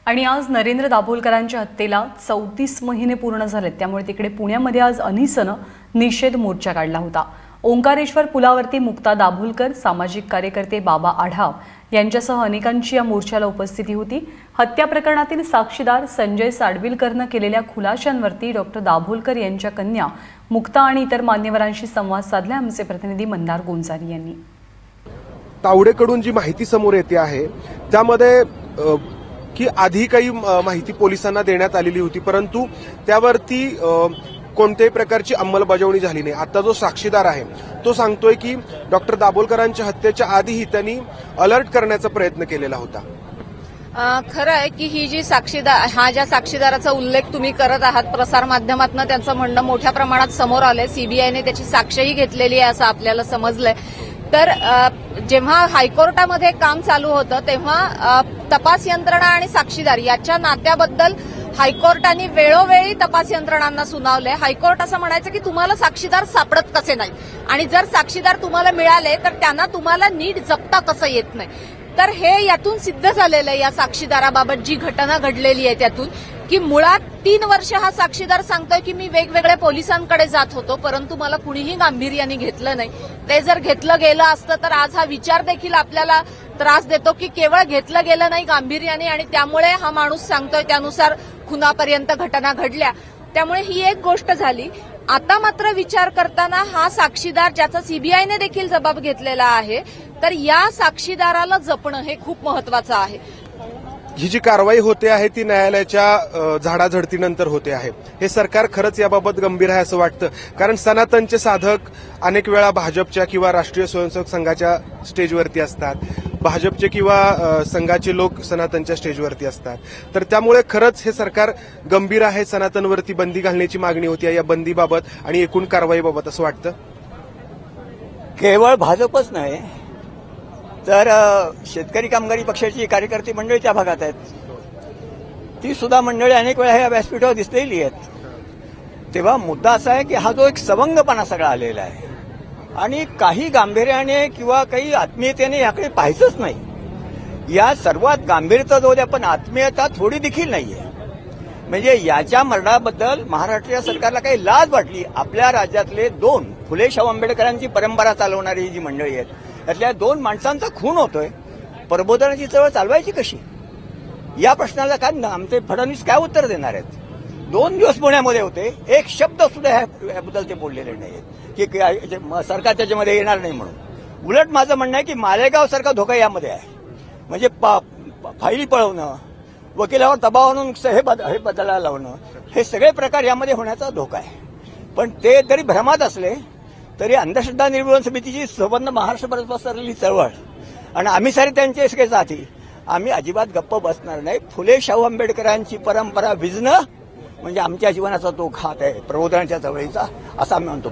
आणि आज नरेंद्र दाभोलकरांच्या हत्येला 34 महिने पूर्ण झालेत, त्यामुळे तिकडे पुण्यामध्ये आज अनिसनं निषेध मोर्चा काढला होता। ओंकारेश्वर पुलावरती मुक्ता दाभोलकर, सामाजिक कार्यकर्ते बाबा आढाव यांच्यासह अनेकांची या मोर्चाला उपस्थिती होती। हत्या प्रकरणातील साक्षीदार संजय साडविलकरनं केलेल्या खुलाशांवरती डॉक्टर दाभोलकर यांच्या कन्या मुक्ता आणि इतर मान्यवरांशी संवाद साधला। आमचे प्रतिनिधी मंदार गोंजारी यांनी तावडेकडून जी माहिती समोर येते आहे त्यामध्ये की आधी काही माहिती पोलिसांना देण्यात आलेली होती, परंतु त्यावरती कोणत्याही प्रकारची अंमलबजावणी झाली नाही। आता जो साक्षीदार आहे तो सांगतोय की डॉक्टर दाभोलकरांच्या हत्येच्या आधीही त्यांनी अलर्ट करण्याचा प्रयत्न केलेला होता। खरं आहे की ही जी ज्या साक्षीदाराचा उल्लेख तुम्ही करत आहात, प्रसार माध्यमातून त्यांचं म्हणणं मोठ्या प्रमाणात समोर आलंय। सीबीआयने त्याची साक्षही घेतलेली आहे असं आपल्याला समजलंय। तर जेव्हा हायकोर्टामध्ये काम चालू होतं तेव्हा तपास यंत्रणा आणि साक्षीदार याच्या नात्याबद्दल हायकोर्टाने वेळोवेळी तपास यंत्रणांना सुनावले। हायकोर्ट असं म्हणायचं की तुम्हाला साक्षीदार सापडत कसे नाही, आणि जर साक्षीदार तुम्हाला मिळाले तर त्यांना तुम्हाला नीट जपता कसं येत नाही। तर हे यातून सिद्ध झालेलं आहे, या साक्षीदाराबाबत जी घटना घडलेली आहे त्यातून, की मुळात 3 वर्ष हा साक्षीदार सांगतोय की मी वेगवेगळ्या पोलिसांकडे जात होतो, परंतु मला कुणीही गांभीर्याने घेतलं नाही। ते जर घेतलं गेलं असतं तर आज हा विचार देखील आपल्याला त्रास देतो की केवळ घेतलं गेलं नाही गांभीर्याने, आणि त्यामुळे हा माणूस सांगतोय त्यानुसार खुनापर्यंत घटना घडल्या। त्यामुळे ही एक गोष्ट झाली। आता मात्र विचार करताना हा साक्षीदार ज्याचा सीबीआयने देखील जबाब घेतलेला आहे, तर या साक्षीदाराला जपणं हे खूप महत्वाचं आहे। ही जी कारवाई होते आहे ती न्यायालयाच्या झाडाझडतीनंतर होते आहे। हे सरकार खरंच याबाबत गंभीर आहे असं वाटतं, कारण सनातनचे साधक अनेक वेळा भाजपच्या किंवा राष्ट्रीय स्वयंसेवक संघाच्या स्टेजवरती असतात, भाजपचे किंवा संघाचे लोक सनातनच्या स्टेजवरती असतात। तर त्यामुळे खरंच हे सरकार गंभीर आहे। सनातनवरती बंदी घालण्याची मागणी होती या बंदीबाबत आणि एकूण कारवाईबाबत असं वाटतं। केवळ भाजपच नाही तर शेतकरी कामगारी पक्षाची कार्यकर्ते मंडळी त्या भागात आहेत, ती सुद्धा मंडळी अनेक वेळा ह्या व्यासपीठावर दिसलेली आहेत। तेव्हा मुद्दा असा आहे की हा जो एक सवंगपणा सगळा आलेला आहे आणि काही गांभीर्याने किंवा काही आत्मीयतेने याकडे पाहायचंच नाही। या सर्वात गांभीर्यता जो पण आत्मीयता थोडी देखील नाहीये। म्हणजे याच्या मरणाबद्दल महाराष्ट्र सरकारला काही लाज वाटली। आपल्या राज्यातले 2 फुले शाहू आंबेडकरांची परंपरा चालवणारी ही जी मंडळी आहेत त्यातल्या 2 माणसांचा खून होतोय, प्रबोधनाची चळवळ चालवायची कशी? या प्रश्नाला काय आमचे फडणवीस काय उत्तर देणार आहेत? 2 दिवस पुण्यामध्ये होते, एक शब्द सुद्धा याबद्दल ते बोललेले नाहीत की सरकार त्याच्यामध्ये येणार नाही म्हणून। उलट माझं म्हणणं आहे की मालेगाव सारखा धोका यामध्ये आहे। म्हणजे फाईली पळवणं, वकिलावर दबाव आणून हे बदलायला लावणं, हे सगळे प्रकार यामध्ये होण्याचा धोका आहे। पण ते जरी भ्रमात असले तरी अंधश्रद्धा निर्मूलन समितीची संबंध महाराष्ट्रभर पसरलेली चळवळ आणि आम्ही सारे त्यांचे सगळे साथी, आम्ही अजिबात गप्प बसणार नाही। फुले शाहू आंबेडकरांची परंपरा विजणं म्हणजे आमच्या जीवनाचा तो घात आहे, प्रबोधनाच्या चळवळीचा, असं आम्ही म्हणतो।